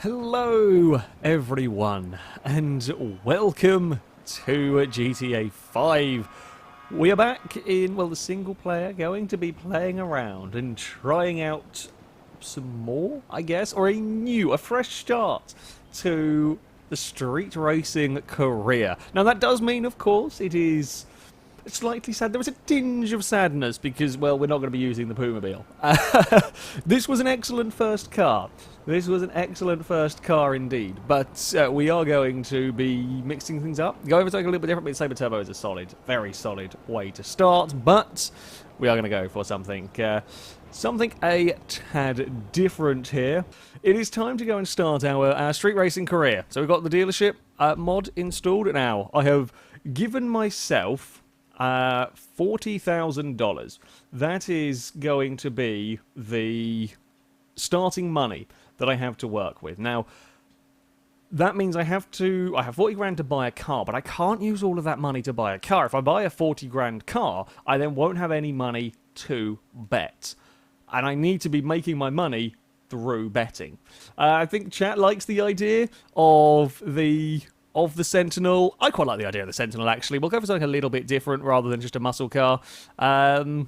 Hello everyone and welcome to GTA 5. We are back in, well, the single player, going to be playing around and trying out some more, I guess, or a fresh start to the street racing career. Now that does mean, of course, it is slightly sad. There was a tinge of sadness because, well, we're not going to be using the Pumobile. This was an excellent first car. This was an excellent first car indeed, but we are going to be mixing things up. Going for something a little bit different, but Sabre Turbo is a solid, very solid way to start, but we are going to go for something a tad different here. It is time to go and start our street racing career. So we've got the dealership mod installed now. I have given myself $40,000. That is going to be the starting money that I have to work with. Now, that means I have 40 grand to buy a car, but I can't use all of that money to buy a car. If I buy a 40 grand car, I then won't have any money to bet. And I need to be making my money through betting. I think chat likes the idea of the Sentinel. I quite like the idea of the Sentinel, actually. We'll go for something a little bit different rather than just a muscle car. And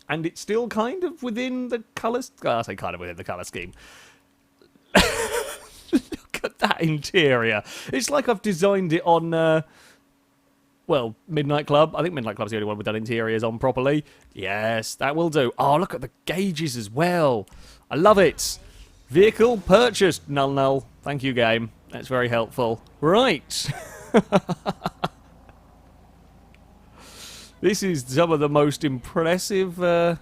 it's still kind of within the colours. I say kind of within the colour scheme. Look at that interior. It's like I've designed it on, well, Midnight Club. I think Midnight Club's the only one we've done interiors on properly. Yes, that will do. Oh, look at the gauges as well. I love it. Vehicle purchased. Null. Thank you, game. That's very helpful. Right. This is some of the most impressive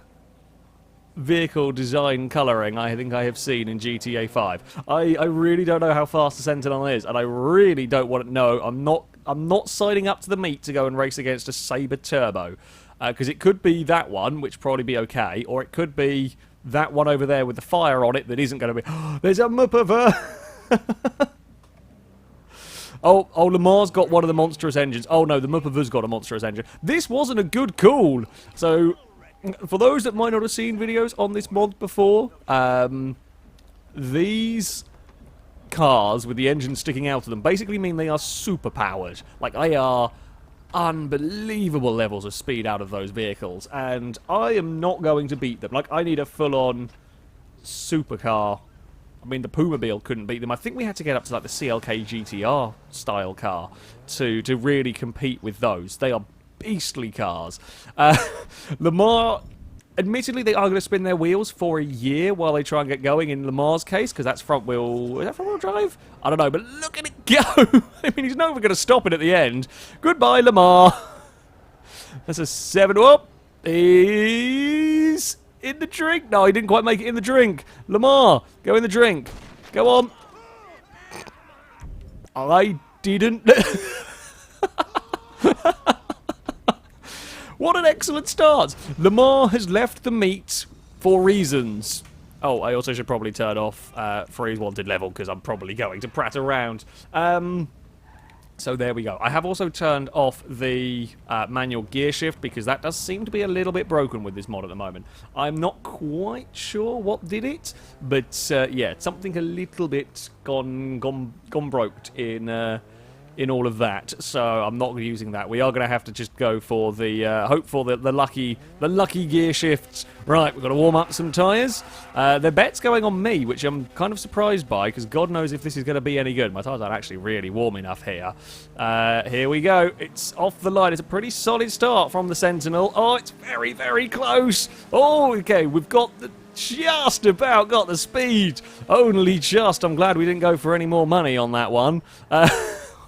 vehicle design colouring I think I have seen in GTA 5. I really don't know how fast the Sentinel is, and I really don't want to know. I'm not signing up to the meet to go and race against a Sabre Turbo, because it could be that one, which would probably be okay, or it could be that one over there with the fire on it that isn't going to be. There's a Mupava. Oh, Lamar's got one of the monstrous engines. Oh no, the Mupava's got a monstrous engine. This wasn't a good call. So, for those that might not have seen videos on this mod before, these cars with the engine sticking out of them basically mean they are super powered. Like, they are unbelievable levels of speed out of those vehicles, and I am not going to beat them. Like, I need a full-on supercar. I mean, the Pumobile couldn't beat them. I think we had to get up to like the CLK GTR style car to really compete with those. They are beastly cars. Lamar, admittedly, they are going to spin their wheels for a year while they try and get going in Lamar's case, because that's front wheel. Is that front wheel drive? I don't know, but look at it go. I mean, he's never going to stop it at the end. Goodbye, Lamar. That's a 7. Whoop. He's in the drink. No, he didn't quite make it in the drink. Lamar, go in the drink. Go on. I didn't. What an excellent start. Lamar has left the meet for reasons. Oh, I also should probably turn off freeze wanted level, because I'm probably going to prat around. So there we go. I have also turned off the manual gear shift, because that does seem to be a little bit broken with this mod at the moment. I'm not quite sure what did it, but yeah, something a little bit gone broke in all of that. So I'm not using that. We are going to have to just go for the hope for the lucky gear shifts. Right, we've got to warm up some tyres. The bet's going on me, which I'm kind of surprised by, because God knows if this is going to be any good. My tyres aren't actually really warm enough here. Here we go. It's off the line. It's a pretty solid start from the Sentinel. Oh, it's very, very close. Oh, okay, we've got just about got the speed. Only just. I'm glad we didn't go for any more money on that one.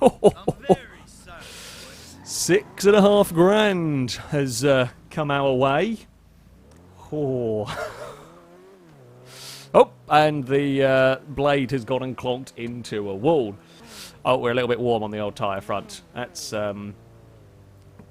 6.5 grand has come our way. Oh, and the blade has gone and clonked into a wall. Oh, we're a little bit warm on the old tyre front. That's, I mean,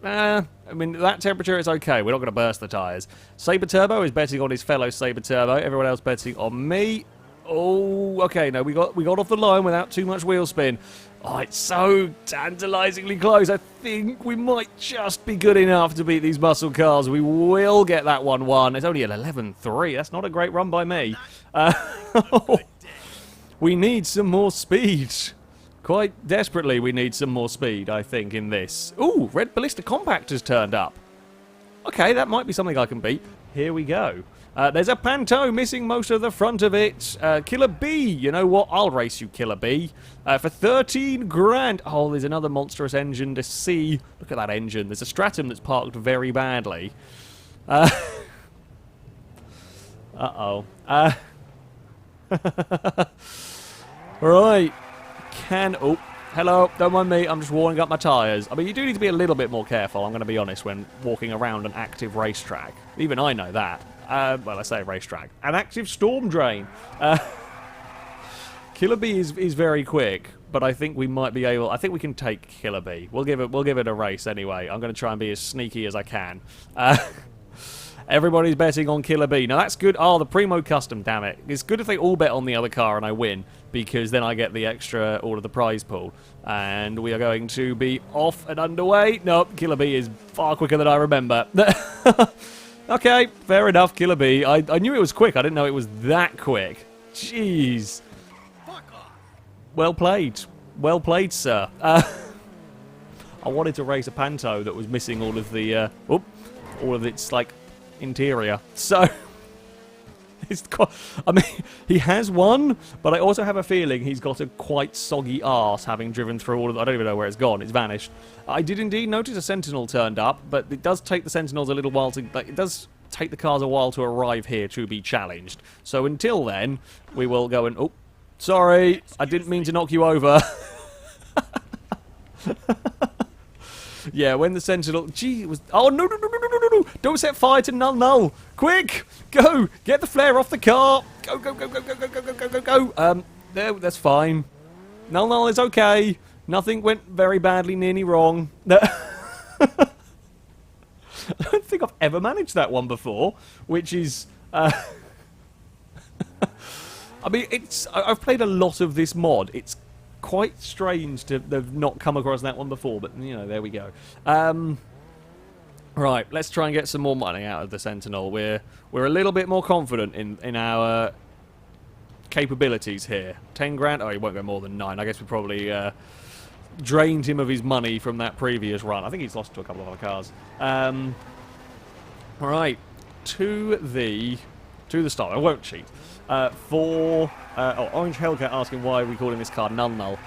that temperature is okay. We're not going to burst the tyres. Sabre Turbo is betting on his fellow Sabre Turbo. Everyone else betting on me. Oh, okay, no, we got off the line without too much wheel spin. Oh, it's so tantalisingly close. I think we might just be good enough to beat these muscle cars. We will get that 1-1. It's only an 11-3. That's not a great run by me. We need some more speed. Quite desperately, we need some more speed, I think, in this. Ooh, red ballista compactor's turned up. Okay, that might be something I can beat. Here we go. There's a Panto missing most of the front of it. Killer B, you know what? I'll race you, Killer B. For 13 grand. Oh, there's another monstrous engine to see. Look at that engine. There's a Stratum that's parked very badly. Uh-oh. Right. Oh, hello. Don't mind me. I'm just warming up my tyres. I mean, you do need to be a little bit more careful, I'm going to be honest, when walking around an active racetrack. Even I know that. Well, I say racetrack. An active storm drain. Killer B is very quick, but I think we might be able... I think we can take Killer B. We'll give it a race anyway. I'm going to try and be as sneaky as I can. Everybody's betting on Killer B. Now, that's good. Oh, the Primo Custom, damn it. It's good if they all bet on the other car and I win, because then I get the extra all of the prize pool. And we are going to be off and underway. Nope, Killer B is far quicker than I remember. Okay, fair enough, Killer B. I knew it was quick. I didn't know it was that quick. Jeez. Well played. Well played, sir. I wanted to race a Panto that was missing all of the... all of its, like... interior. So, it's quite, I mean, he has won, but I also have a feeling he's got a quite soggy arse having driven through all of... I don't even know where it's gone. It's vanished. I did indeed notice a Sentinel turned up, but it does take the Sentinels a little while to... Like, it does take the cars a while to arrive here to be challenged. So until then, we will go and... Oh, sorry. I didn't mean to knock you over. Yeah, when the Sentinel... Gee, it was... Oh, no, no, no, no, no, no, no. Don't set fire to Null Null. Quick. Go. Get the flare off the car. Go, go, go, go, go, go, go, go, go, go. There, that's fine. Null Null is okay. Nothing went very badly, nearly wrong. I don't think I've ever managed that one before, which is... I mean, it's... I've played a lot of this mod. It's quite strange to have not come across that one before, but, you know, there we go. Right, let's try and get some more money out of the Sentinel. We're a little bit more confident in our capabilities here. 10 grand? Oh, he won't go more than 9. I guess we probably drained him of his money from that previous run. I think he's lost to a couple of other cars. Right, to the start. I won't cheat. Orange Hellcat asking why we calling this car Null Null.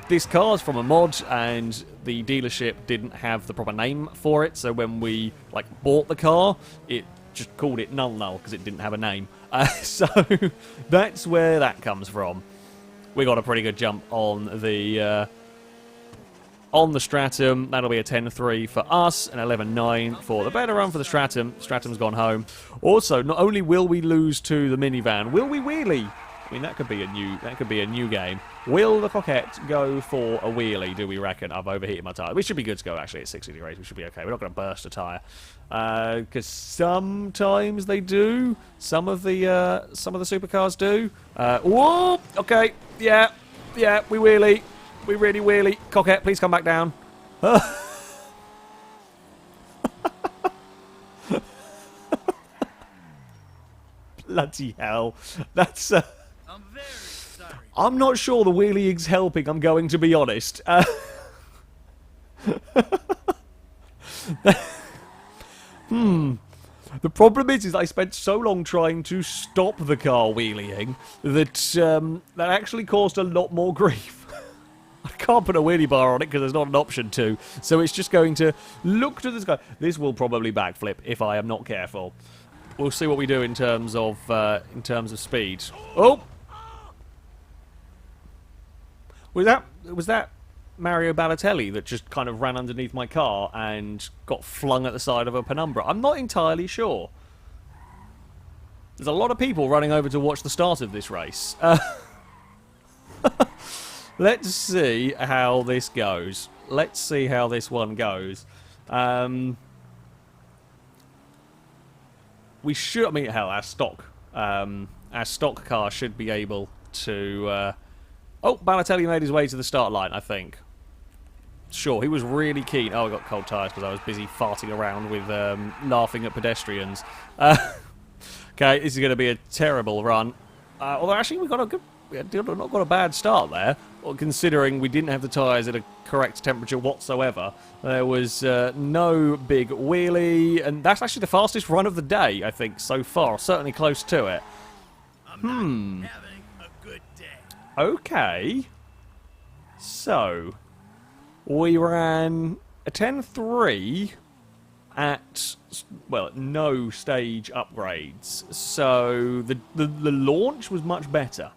This car's from a mod, and the dealership didn't have the proper name for it, so when we bought the car, it just called it Null Null because it didn't have a name. So that's where that comes from. We got a pretty good jump on the Stratum. That'll be a 10-3 for us, an 11-9 for the better run for the Stratum. Stratum's gone home. Also, not only will we lose to the minivan, will we wheelie? I mean, that could be a new game. Will the Coquette go for a wheelie, do we reckon? I've overheated my tyre. We should be good to go, actually, at 60 degrees. We should be okay. We're not going to burst a tyre. Because sometimes they do. Some of the supercars do. Whoa! Okay. Yeah, we wheelie. We really wheelie. Coquette, please come back down. Bloody hell. That's... I'm very sorry. I'm not sure the wheelie's helping, I'm going to be honest. The problem is I spent so long trying to stop the car wheeling that that actually caused a lot more grief. I can't put a wheelie bar on it because there's not an option to, so it's just going to look to the sky. This will probably backflip if I am not careful. We'll see what we do in terms of speed. Oh, was that Mario Balotelli that just kind of ran underneath my car and got flung at the side of a Penumbra? I'm not entirely sure. There's a lot of people running over to watch the start of this race. Let's see how this goes. Let's see how this one goes. We should... I mean, hell, our stock car should be able to... Oh, Balotelli made his way to the start line, I think. Sure, he was really keen. Oh, I got cold tyres because I was busy farting around with laughing at pedestrians. Okay, this is going to be a terrible run. Although, actually, we got not got a bad start there, considering we didn't have the tyres at a correct temperature whatsoever. There was no big wheelie, and that's actually the fastest run of the day, I think, so far. Certainly close to it. I'm not having a good day. Okay. So, we ran a 10.3 at, well, no stage upgrades. So, the launch was much better.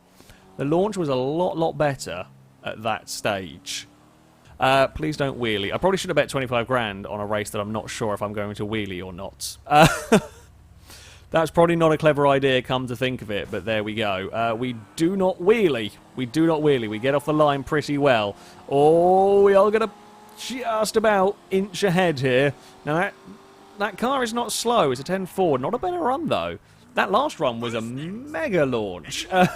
The launch was a lot better at that stage. Please don't wheelie. I probably should have bet 25 grand on a race that I'm not sure if I'm going to wheelie or not. That's probably not a clever idea, come to think of it, but there we go. We do not wheelie. We do not wheelie. We get off the line pretty well. Oh, we are going to just about inch ahead here. Now, that car is not slow. It's a 10.4. Not a better run, though. That last run was a mega launch. That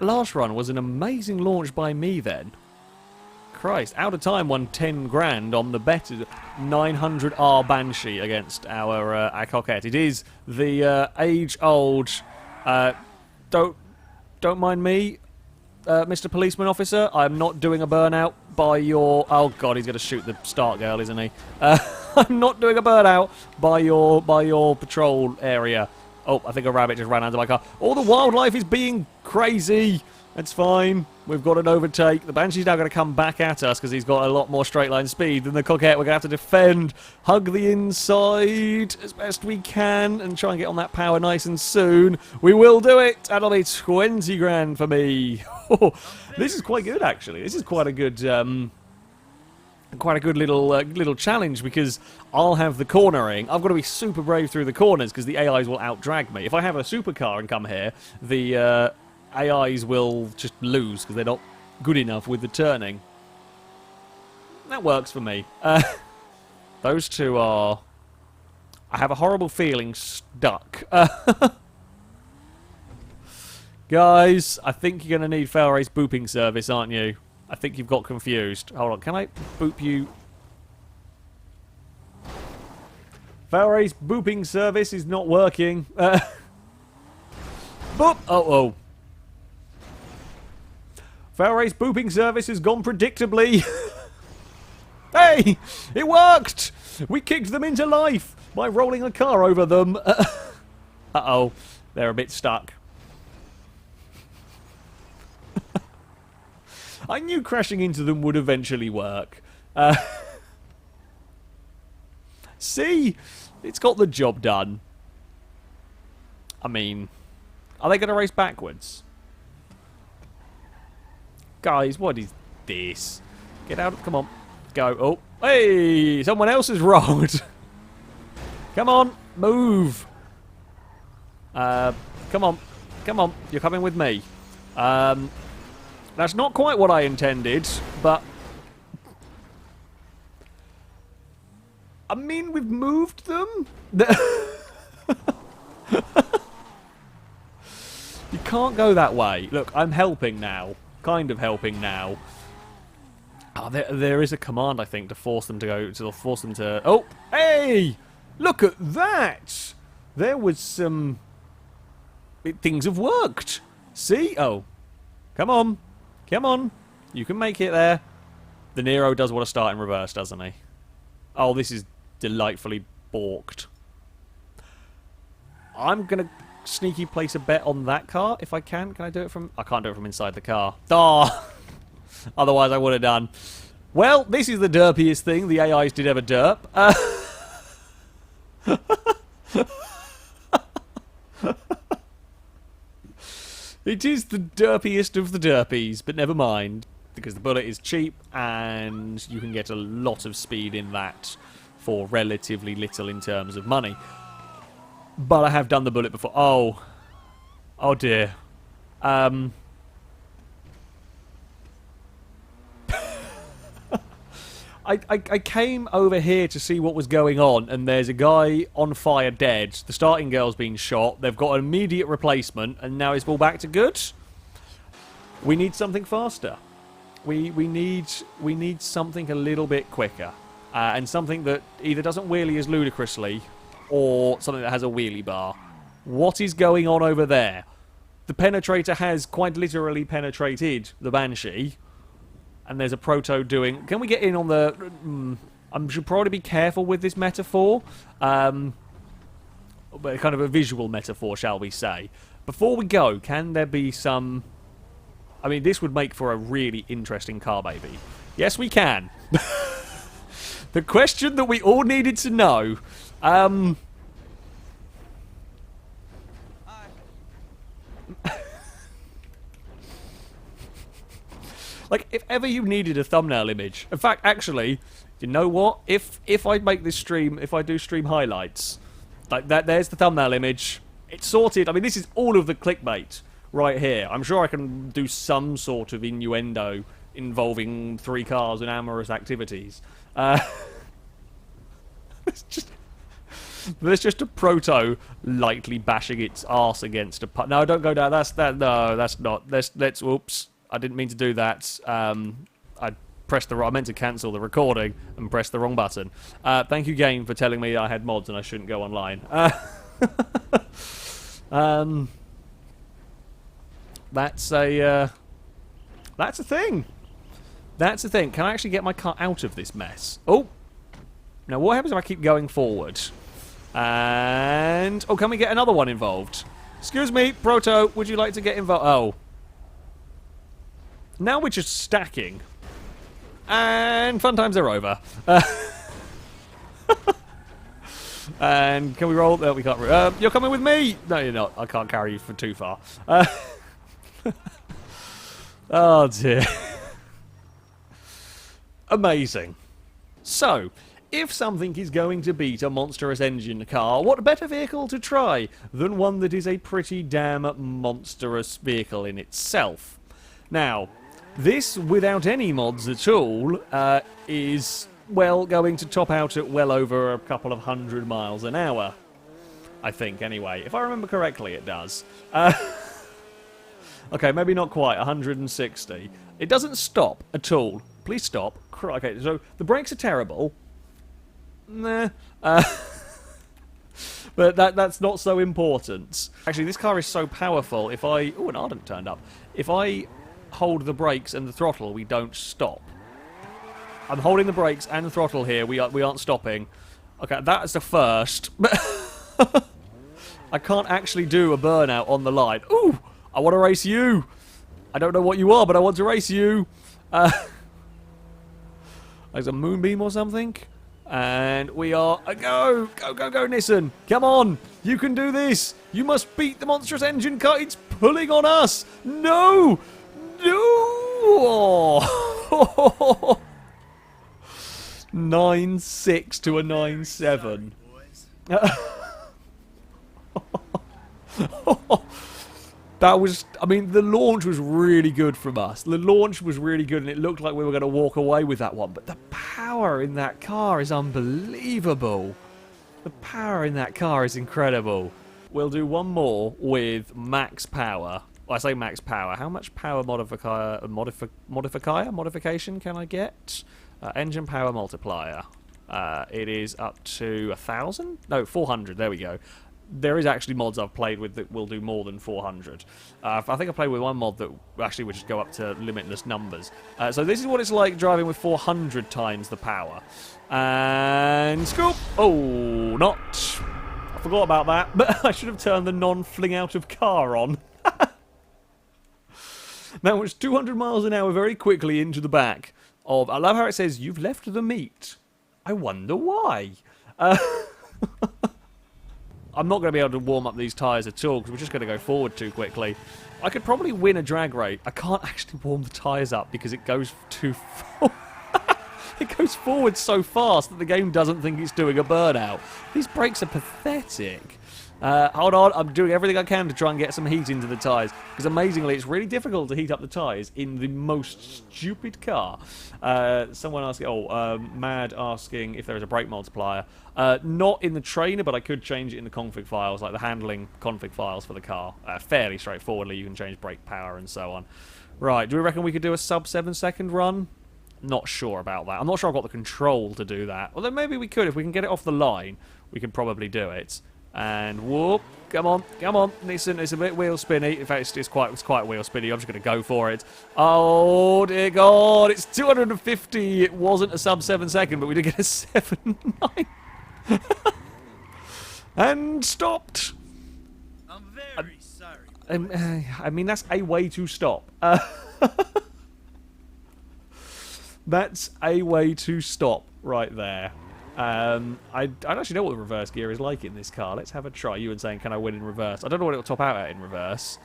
last run was an amazing launch by me then. Christ, out of time won 10 grand on the better 900R Banshee against our Coquette. It is the age-old, don't mind me, Mr. Policeman Officer, I'm not doing a burnout by your... Oh god, he's going to shoot the start girl, isn't he? I'm not doing a burnout by your patrol area. Oh, I think a rabbit just ran under my car. All the wildlife is being crazy. It's fine. We've got an overtake. The Banshee's now going to come back at us because he's got a lot more straight line speed than the Coquette. We're going to have to defend, hug the inside as best we can, and try and get on that power nice and soon. We will do it. That'll be 20 grand for me. This is quite good, actually. This is quite a good... quite a good little challenge because I'll have the cornering. I've got to be super brave through the corners because the AIs will outdrag me. If I have a supercar and come here, the AIs will just lose because they're not good enough with the turning. That works for me. Those two are... I have a horrible feeling stuck. Guys, I think you're going to need FailRace booping service, aren't you? I think you've got confused. Hold on, can I boop you? FailRace booping service is not working. Boop! Oh. FailRace booping service has gone predictably. Hey! It worked! We kicked them into life by rolling a car over them. Uh-oh. They're a bit stuck. I knew crashing into them would eventually work. See? It's got the job done. I mean, are they going to race backwards? Guys, what is this? Get out. Come on. Go. Oh. Hey! Someone else has rolled. Come on. Move. Come on. Come on. You're coming with me. That's not quite what I intended, but... I mean, we've moved them? You can't go that way. Look, I'm helping now. Kind of helping now. Oh, there is a command, I think, to force them to go... To force them to... Oh! Hey! Look at that! There was some... Things have worked. See? Oh. Come on. Come on. You can make it there. The Nero does want to start in reverse, doesn't he? Oh, this is delightfully balked. I'm going to sneaky place a bet on that car, if I can. Can I do it from... I can't do it from inside the car. Oh! Otherwise, I would have done. Well, this is the derpiest thing the AIs did ever derp. It is the derpiest of the derpies, but never mind. Because the bullet is cheap, and you can get a lot of speed in that for relatively little in terms of money. But I have done the bullet before. Oh. Oh dear. I came over here to see what was going on, and there's a guy on fire dead. The starting girl's been shot. They've got an immediate replacement, and now it's all back to good. We need something faster. We need something a little bit quicker, and something that either doesn't wheelie as ludicrously, or something that has a wheelie bar. What is going on over there? The penetrator has quite literally penetrated the Banshee. And there's a proto doing... Can we get in on the... I should probably be careful with this metaphor. But kind of a visual metaphor, shall we say. Before we go, can there be some... I mean, this would make for a really interesting car, baby. Yes, we can. The question that we all needed to know... Like, if ever you needed a thumbnail image... In fact, actually, you know what? If I make this stream... If I do stream highlights... Like, there's the thumbnail image. It's sorted. I mean, this is all of the clickbait right here. I'm sure I can do some sort of innuendo involving 3 cars and amorous activities. There's just a proto lightly bashing its arse against a... No, don't go down. No, that's not... Let's... Whoops. I didn't mean to do that. I meant to cancel the recording and press the wrong button. Thank you, game, for telling me I had mods and I shouldn't go online. That's a thing. That's a thing. Can I actually get my car out of this mess? Oh! Now, what happens if I keep going forward? And... Oh, can we get another one involved? Excuse me, Proto, would you like to get involved? Oh. Now we're just stacking. And fun times are over. And can we roll? No, we can't. You're coming with me? No, you're not. I can't carry you for too far. Oh, dear. Amazing. So, if something is going to beat a monstrous engine car, what better vehicle to try than one that is a pretty damn monstrous vehicle in itself? Now, this, without any mods at all, is, well, going to top out at well over a couple of 100 miles an hour. I think, anyway. If I remember correctly, it does. Okay, maybe not quite, 160. It doesn't stop at all. Please stop. Okay, so the brakes are terrible. Nah. But that's not so important. Actually, this car is so powerful, if I... Oh, an Ardent turned up. If I hold the brakes and the throttle, we don't stop. I'm holding the brakes and the throttle here. We aren't stopping. Okay, that's the first. I can't actually do a burnout on the line. Ooh! I want to race you! I don't know what you are, but I want to race you! There's a moonbeam or something. And we are... Go! Go, go, go, Nissan! Come on! You can do this! You must beat the monstrous engine car! It's pulling on us! No! No! 9.6 to a 9.7. That was... I mean, the launch was really good from us. The launch was really good, and it looked like we were going to walk away with that one. But the power in that car is unbelievable. The power in that car is incredible. We'll do one more with max power. Well, I say max power. How much power modification can I get? Engine power multiplier. It is up to 1,000? No, 400. There we go. There is actually mods I've played with that will do more than 400. I think I played with one mod that actually would just go up to limitless numbers. So this is what it's like driving with 400 times the power. And scoop! Oh, not. I forgot about that, but I should have turned the non-fling out of car on. That was 200 miles an hour very quickly into the back of... I love how it says, you've left the meat. I wonder why. I'm not going to be able to warm up these tyres at all because we're just going to go forward too quickly. I could probably win a drag race. I can't actually warm the tyres up because it goes too far. It goes forward so fast that the game doesn't think it's doing a burnout. These brakes are pathetic. Hold on, I'm doing everything I can to try and get some heat into the tyres. Because amazingly, it's really difficult to heat up the tyres in the most stupid car. Someone asking, Mad asking if there is a brake multiplier. Not in the trainer, but I could change it in the config files, like the handling config files for the car. Fairly straightforwardly, you can change brake power and so on. Right, do we reckon we could do a sub 7-second run? Not sure about that. I'm not sure I've got the control to do that. Although maybe we could. If we can get it off the line, we could probably do it. And whoop. Come on, come on. Nissan, it's a bit wheel spinny. In fact, it's quite wheel spinny. I'm just going to go for it. Oh, dear God. It's 250. It wasn't a sub 7 second, but we did get a 7.9. And stopped. I'm very sorry. I mean, that's a way to stop. That's a way to stop right there. I don't actually know what the reverse gear is like in this car. Let's have a try. You were saying, can I win in reverse? I don't know what it'll top out at in reverse.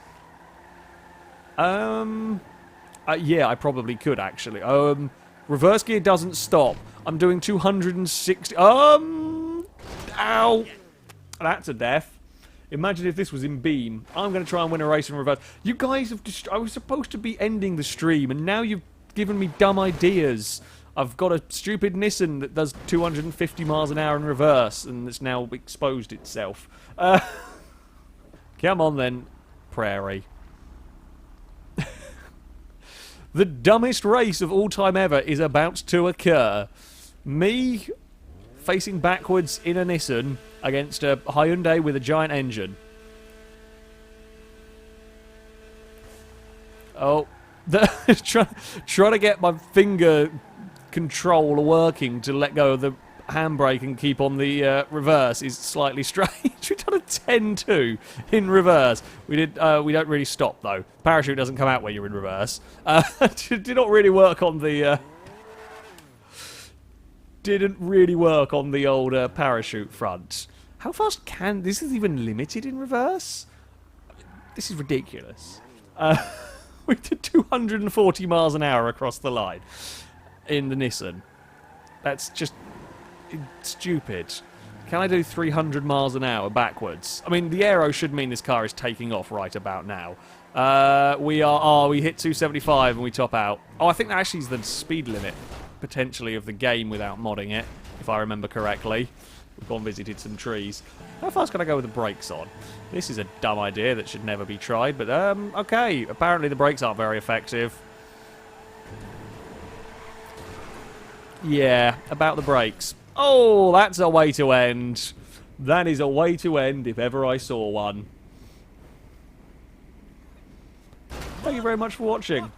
Yeah, I probably could, actually. Reverse gear doesn't stop. I'm doing 260... Ow! That's a death. Imagine if this was in beam. I'm going to try and win a race in reverse. You guys have just... I was supposed to be ending the stream, and now you've given me dumb ideas. I've got a stupid Nissan that does 250 miles an hour in reverse, and it's now exposed itself. Come on then, Prairie. The dumbest race of all time ever is about to occur. Me facing backwards in a Nissan against a Hyundai with a giant engine. Oh, trying to get my finger control working to let go of the handbrake and keep on the reverse is slightly strange. We've done a 10-2 in reverse. We don't really stop though. Parachute doesn't come out when you're in reverse. Did not really work on the didn't really work on the old parachute front. How fast can this is even limited in reverse? This is ridiculous. We did 240 miles an hour across the line in the Nissan. That's just stupid. Can I do 300 miles an hour backwards? I mean, the aero should mean this car is taking off right about now. We hit 275 and we top out. Oh, I think that actually is the speed limit, potentially, of the game without modding it, if I remember correctly. We've gone and visited some trees. How fast can I go with the brakes on? This is a dumb idea that should never be tried, but okay. Apparently the brakes aren't very effective. Yeah, about the brakes. Oh, that's a way to end. That is a way to end if ever I saw one. Thank you very much for watching.